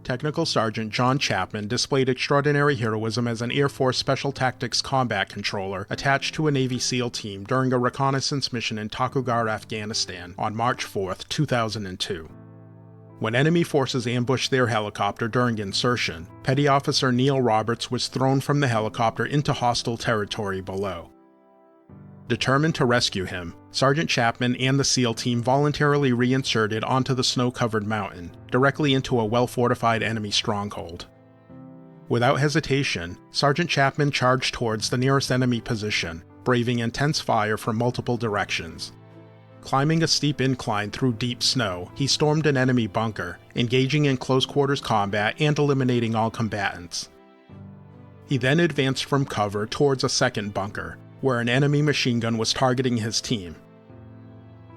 Technical Sergeant John Chapman displayed extraordinary heroism as an Air Force Special Tactics combat controller attached to a Navy SEAL team during a reconnaissance mission in Takur Ghar, Afghanistan on March 4, 2002. When enemy forces ambushed their helicopter during insertion, Petty Officer Neil Roberts was thrown from the helicopter into hostile territory below. Determined to rescue him, Sergeant Chapman and the SEAL team voluntarily reinserted onto the snow-covered mountain, directly into a well-fortified enemy stronghold. Without hesitation, Sergeant Chapman charged towards the nearest enemy position, braving intense fire from multiple directions. Climbing a steep incline through deep snow, he stormed an enemy bunker, engaging in close-quarters combat and eliminating all combatants. He then advanced from cover towards a second bunker, where an enemy machine gun was targeting his team.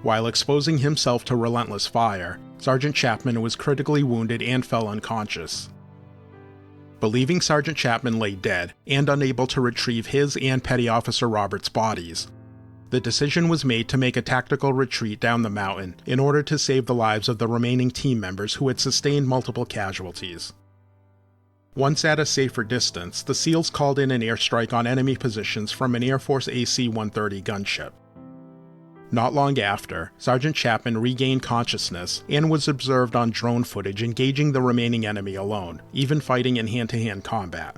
While exposing himself to relentless fire, Sergeant Chapman was critically wounded and fell unconscious. Believing Sergeant Chapman lay dead and unable to retrieve his and Petty Officer Roberts' bodies, the decision was made to make a tactical retreat down the mountain in order to save the lives of the remaining team members who had sustained multiple casualties. Once at a safer distance, the SEALs called in an airstrike on enemy positions from an Air Force AC-130 gunship. Not long after, Sergeant Chapman regained consciousness and was observed on drone footage engaging the remaining enemy alone, even fighting in hand-to-hand combat.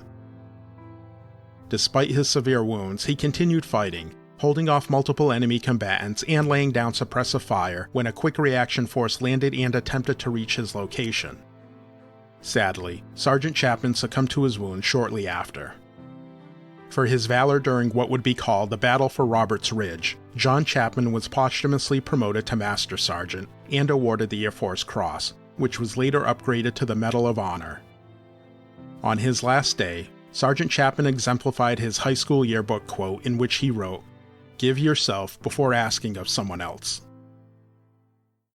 Despite his severe wounds, he continued fighting, holding off multiple enemy combatants and laying down suppressive fire when a quick reaction force landed and attempted to reach his location. Sadly, Sergeant Chapman succumbed to his wounds shortly after. For his valor during what would be called the Battle for Roberts Ridge, John Chapman was posthumously promoted to Master Sergeant and awarded the Air Force Cross, which was later upgraded to the Medal of Honor. On his last day, Sergeant Chapman exemplified his high school yearbook quote in which he wrote, "Give yourself before asking of someone else."